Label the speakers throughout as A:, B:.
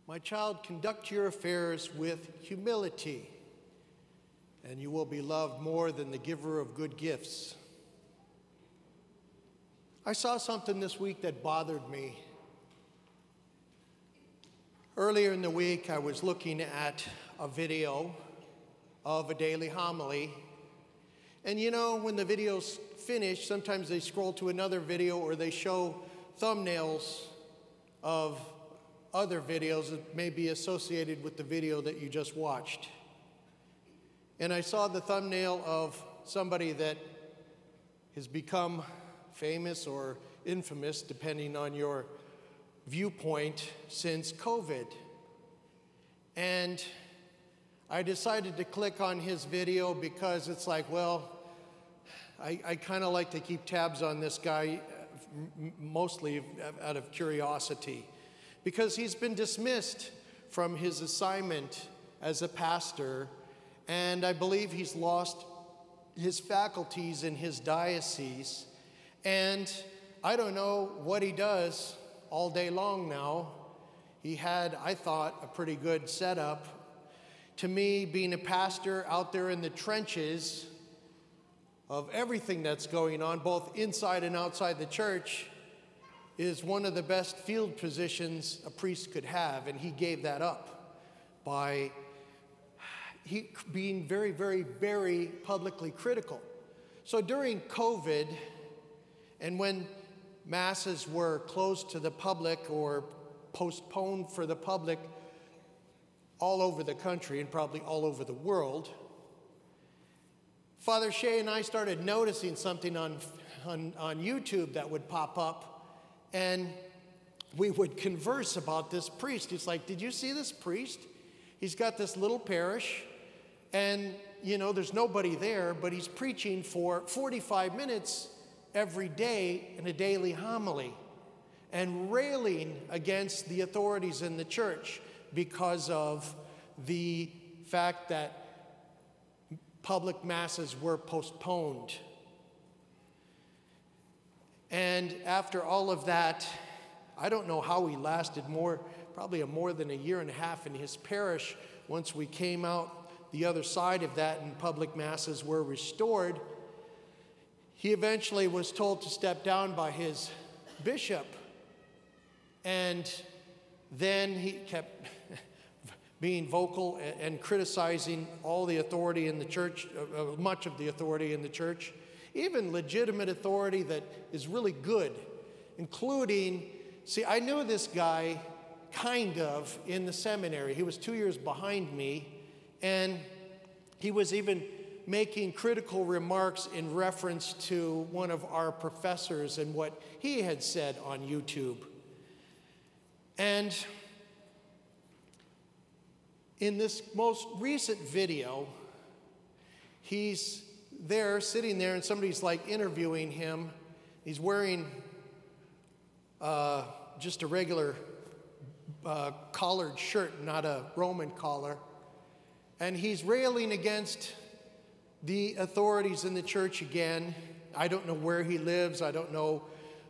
A: My child, conduct your affairs with humility, and you will be loved more than the giver of good gifts. I saw something this week that bothered me. Earlier in the week, I was looking at a video of a daily homily. And you know, when the video's finished, sometimes they scroll to another video or they show thumbnails of other videos that may be associated with the video that you just watched. And I saw the thumbnail of somebody that has become famous or infamous, depending on your viewpoint, since COVID. And I decided to click on his video because it's like, well, I kind of like to keep tabs on this guy, mostly out of curiosity, because he's been dismissed from his assignment as a pastor, and I believe he's lost his faculties in his diocese, and I don't know what he does all day long now. He had, I thought, a pretty good setup. To me, being a pastor out there in the trenches of everything that's going on, both inside and outside the church, is one of the best field positions a priest could have, and he gave that up by being very, very, very publicly critical. So during COVID, and when masses were closed to the public or postponed for the public all over the country and probably all over the world, Father Shea and I started noticing something on YouTube that would pop up, and we would converse about this priest. He's like, did you see this priest? He's got this little parish, and you know, there's nobody there, but he's preaching for 45 minutes every day in a daily homily and railing against the authorities in the church because of the fact that public masses were postponed. And after all of that, I don't know how he lasted probably more than a year and a half in his parish once we came out the other side of that and public masses were restored. He eventually was told to step down by his bishop. And then he kept being vocal and criticizing all the authority in the church, much of the authority in the church, even legitimate authority that is really good, including, see, I knew this guy kind of in the seminary. He was 2 years behind me, and he was even making critical remarks in reference to one of our professors and what he had said on YouTube. And in this most recent video, he's there, sitting there, and somebody's like interviewing him. He's wearing just a regular collared shirt, not a Roman collar. And he's railing against the authorities in the church again. I don't know where he lives. I don't know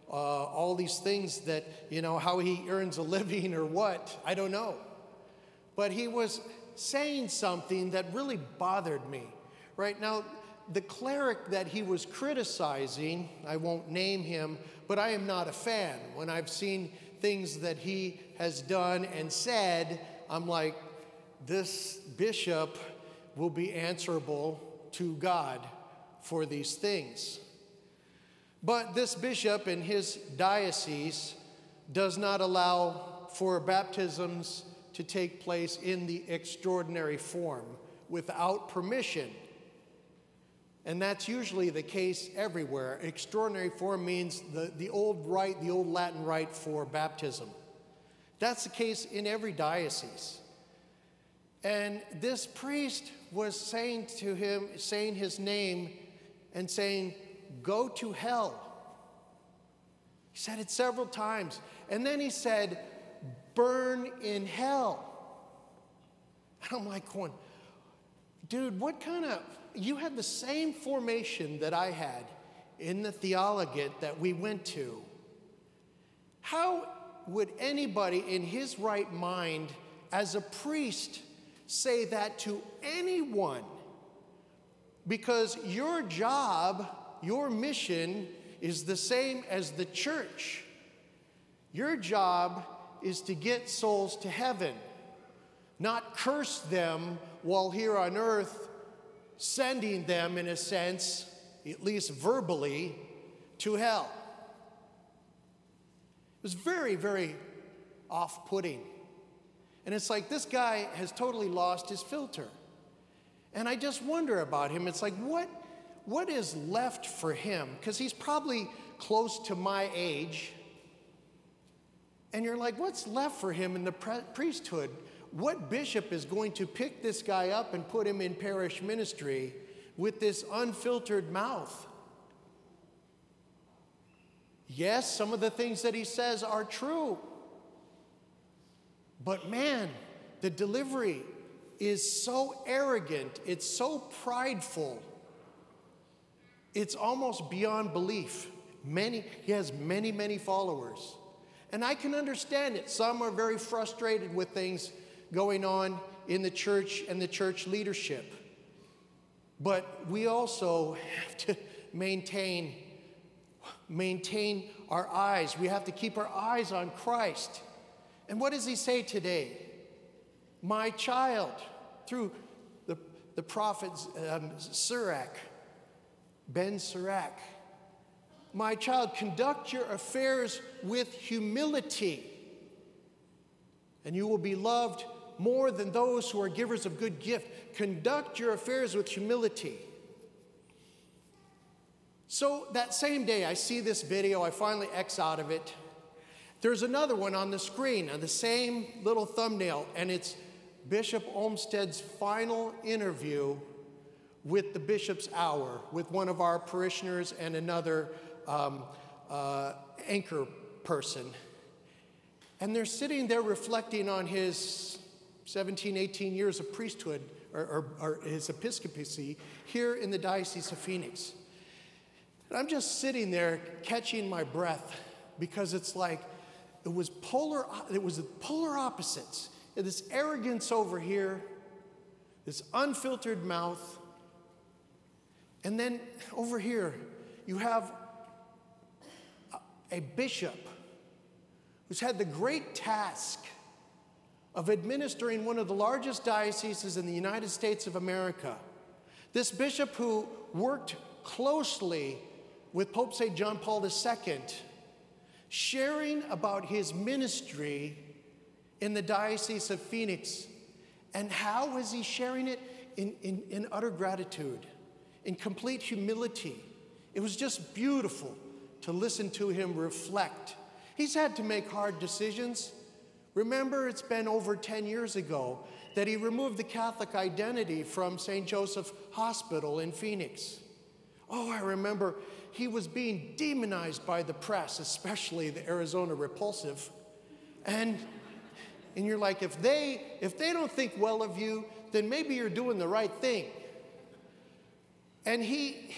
A: all these things that, you know, how he earns a living or what. I don't know. But he was saying something that really bothered me. Right now, the cleric that he was criticizing, I won't name him, but I am not a fan. When I've seen things that he has done and said, I'm like, this bishop will be answerable to God for these things. But this bishop in his diocese does not allow for baptisms to take place in the extraordinary form without permission. And that's usually the case everywhere. Extraordinary form means the old rite, the old Latin rite for baptism. That's the case in every diocese. And this priest was saying to him, saying his name and saying, "Go to hell." He said it several times. And then he said, "Burn in hell." And I'm like going, dude, what kind of, you had the same formation that I had in the theologate that we went to. How would anybody in his right mind as a priest, say that to anyone, because your job, your mission is the same as the church. Your job is to get souls to heaven, not curse them while here on earth, sending them, in a sense, at least verbally, to hell. It was very, very off-putting. And it's like this guy has totally lost his filter. And I just wonder about him. It's like, what is left for him? Because he's probably close to my age. And you're like, what's left for him in the priesthood? What bishop is going to pick this guy up and put him in parish ministry with this unfiltered mouth? Yes, some of the things that he says are true. But man, the delivery is so arrogant, it's so prideful, it's almost beyond belief. He has many, many followers. And I can understand it. Some are very frustrated with things going on in the church and the church leadership. But we also have to maintain our eyes. We have to keep our eyes on Christ. And what does he say today? My child, through the prophet Sirach, Ben Sirach, my child, conduct your affairs with humility, and you will be loved more than those who are givers of good gift. Conduct your affairs with humility. So that same day, I see this video. I finally X out of it. There's another one on the screen, on the same little thumbnail, and it's Bishop Olmsted's final interview with the Bishop's Hour, with one of our parishioners and another anchor person. And they're sitting there reflecting on his 17, 18 years of priesthood, or his episcopacy here in the Diocese of Phoenix. And I'm just sitting there catching my breath, because it's like it was polar opposites. This arrogance over here, this unfiltered mouth, and then over here you have a bishop who's had the great task of administering one of the largest dioceses in the United States of America. This bishop who worked closely with Pope St. John Paul II, sharing about his ministry in the Diocese of Phoenix. And how is he sharing it? In utter gratitude, in complete humility. It was just beautiful to listen to him reflect. He's had to make hard decisions. Remember, it's been over 10 years ago that he removed the Catholic identity from St. Joseph Hospital in Phoenix. Oh, I remember he was being demonized by the press, especially the Arizona Repulsive. And you're like, if they don't think well of you, then maybe you're doing the right thing. And he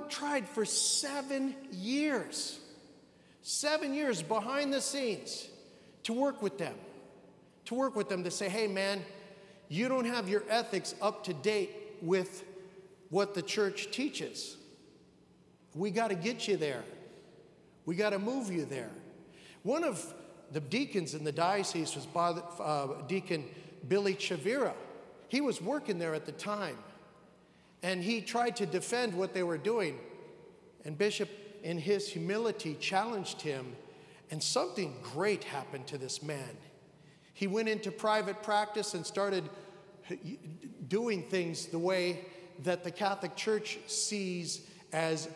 A: tried for 7 years. 7 years behind the scenes to work with them. To say, hey man, you don't have your ethics up to date with what the church teaches. We got to get you there. We got to move you there. One of the deacons in the diocese was Deacon Billy Chavira. He was working there at the time, and he tried to defend what they were doing. And Bishop, in his humility, challenged him, and something great happened to this man. He went into private practice and started doing things the way that the Catholic Church sees as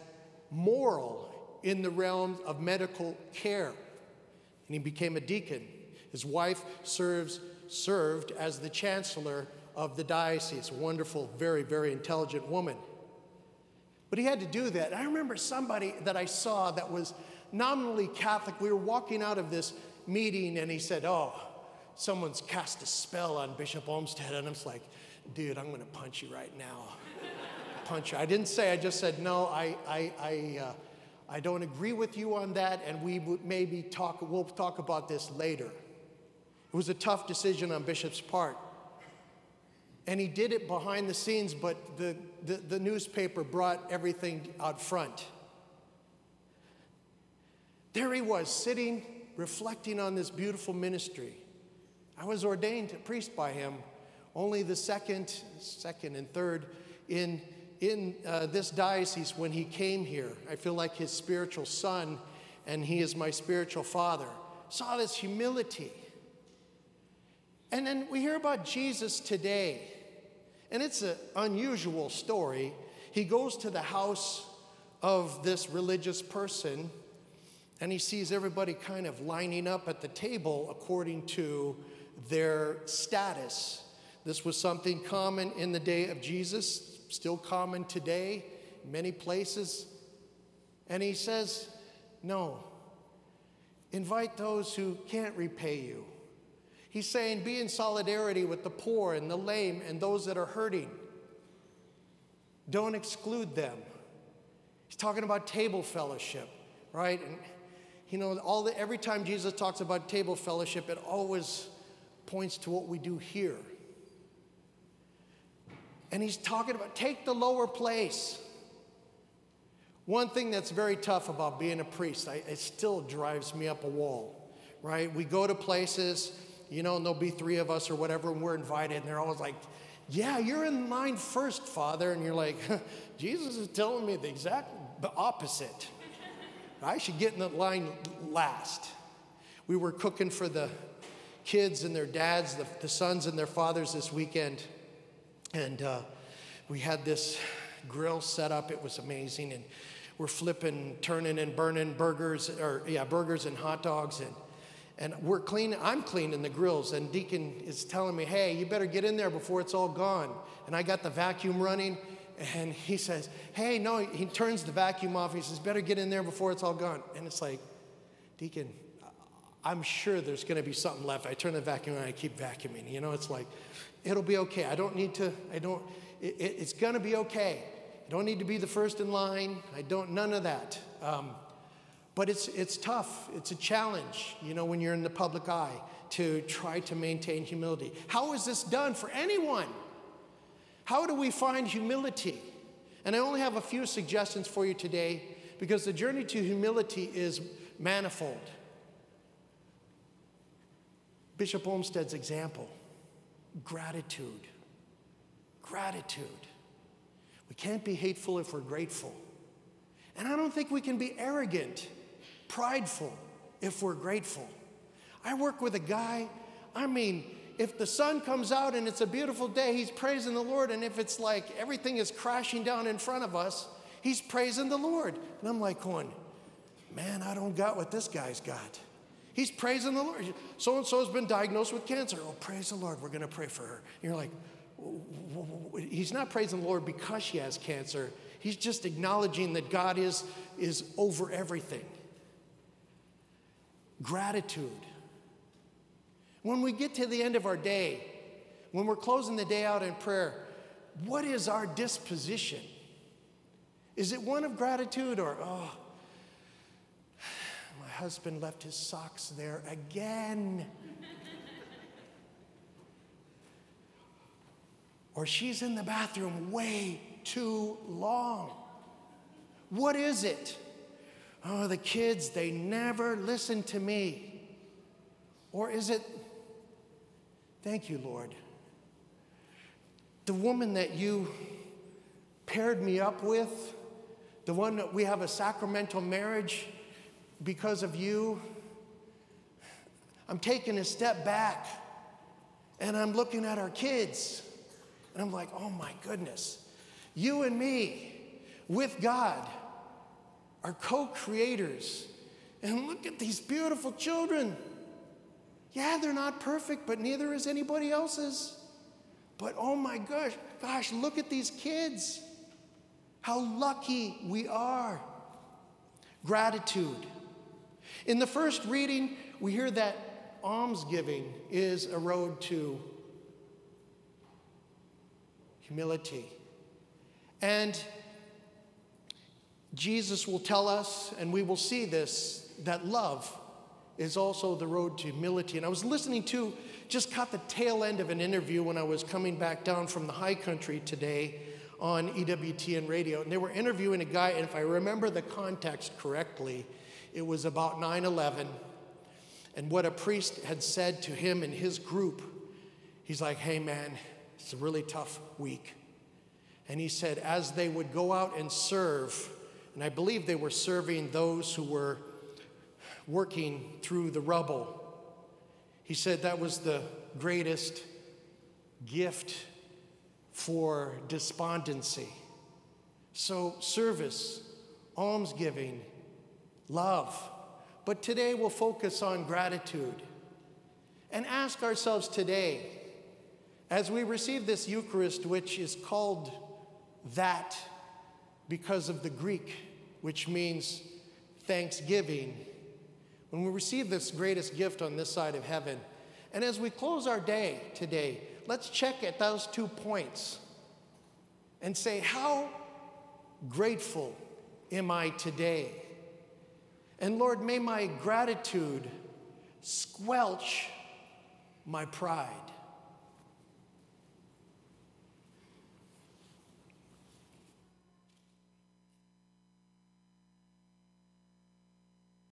A: moral in the realm of medical care. And he became a deacon. His wife served as the chancellor of the diocese, a wonderful, very, very intelligent woman. But he had to do that. I remember somebody that I saw that was nominally Catholic. We were walking out of this meeting, and he said, oh, someone's cast a spell on Bishop Olmsted. And I'm just like, dude, I'm going to punch you right now. Punch you. I didn't say, I just said, no, I don't agree with you on that, and we'll talk about this later. It was a tough decision on Bishop's part. And he did it behind the scenes, but the newspaper brought everything out front. There he was, sitting, reflecting on this beautiful ministry. I was ordained a priest by him, only the second and third in this diocese when he came here. I feel like his spiritual son, and he is my spiritual father. Saw this humility. And then we hear about Jesus today. And it's an unusual story. He goes to the house of this religious person, and he sees everybody kind of lining up at the table according to their status. This was something common in the day of Jesus, still common today in many places. And he says, no, invite those who can't repay you. He's saying, be in solidarity with the poor and the lame and those that are hurting. Don't exclude them. He's talking about table fellowship, right? And you know, every time Jesus talks about table fellowship, it always points to what we do here. And he's talking about take the lower place. One thing that's very tough about being a priest, it still drives me up a wall, right? We go to places, you know, and there'll be 3 of us or whatever, and we're invited, and they're always like, yeah, you're in line first, Father. And you're like, Jesus is telling me the exact opposite. I should get in the line last. We were cooking for the kids and their dads, the sons and their fathers this weekend. And we had this grill set up. It was amazing. And we're flipping, turning and burning burgers and hot dogs. And we're cleaning, I'm cleaning the grills, and Deacon is telling me, hey, you better get in there before it's all gone. And I got the vacuum running, and he says, hey, no, he turns the vacuum off. He says, better get in there before it's all gone. And it's like, Deacon, I'm sure there's going to be something left. I turn the vacuum on, I keep vacuuming. You know, it's like, it'll be okay. It's going to be okay. I don't need to be the first in line. None of that. But it's tough. It's a challenge, you know, when you're in the public eye to try to maintain humility. How is this done for anyone? How do we find humility? And I only have a few suggestions for you today because the journey to humility is manifold. Bishop Olmsted's example, gratitude. Gratitude. We can't be hateful if we're grateful. And I don't think we can be arrogant, prideful, if we're grateful. I work with a guy, if the sun comes out and it's a beautiful day, he's praising the Lord. And if it's like everything is crashing down in front of us, he's praising the Lord. And I'm like going, man, I don't got what this guy's got. He's praising the Lord. So-and-so has been diagnosed with cancer. Oh, praise the Lord, we're going to pray for her. And you're like, he's not praising the Lord because she has cancer. He's just acknowledging that God is over everything. Gratitude. When we get to the end of our day, when we're closing the day out in prayer, what is our disposition? Is it one of gratitude or, oh, my husband left his socks there again? Or she's in the bathroom way too long. What is it? Oh, the kids, they never listen to me. Or is it, thank you, Lord. The woman that you paired me up with, the one that we have a sacramental marriage because of you, I'm taking a step back and I'm looking at our kids and I'm like, oh my goodness, you and me with God are co-creators. And look at these beautiful children. Yeah, they're not perfect, but neither is anybody else's. But oh my gosh, look at these kids. How lucky we are. Gratitude. In the first reading, we hear that almsgiving is a road to humility. And Jesus will tell us, and we will see this, that love is also the road to humility. And I was listening to, just caught the tail end of an interview when I was coming back down from the high country today on EWTN radio. And they were interviewing a guy, and if I remember the context correctly, it was about 9/11 and what a priest had said to him and his group. He's like, hey man, it's a really tough week. And he said, as they would go out and serve, and I believe they were serving those who were working through the rubble, he said that was the greatest gift for despondency. So service, almsgiving, love. But today we'll focus on gratitude and ask ourselves today, as we receive this Eucharist, which is called that because of the Greek, which means thanksgiving, when we receive this greatest gift on this side of heaven, and as we close our day today, let's check at those 2 points and say, how grateful am I today? And Lord, may my gratitude squelch my pride.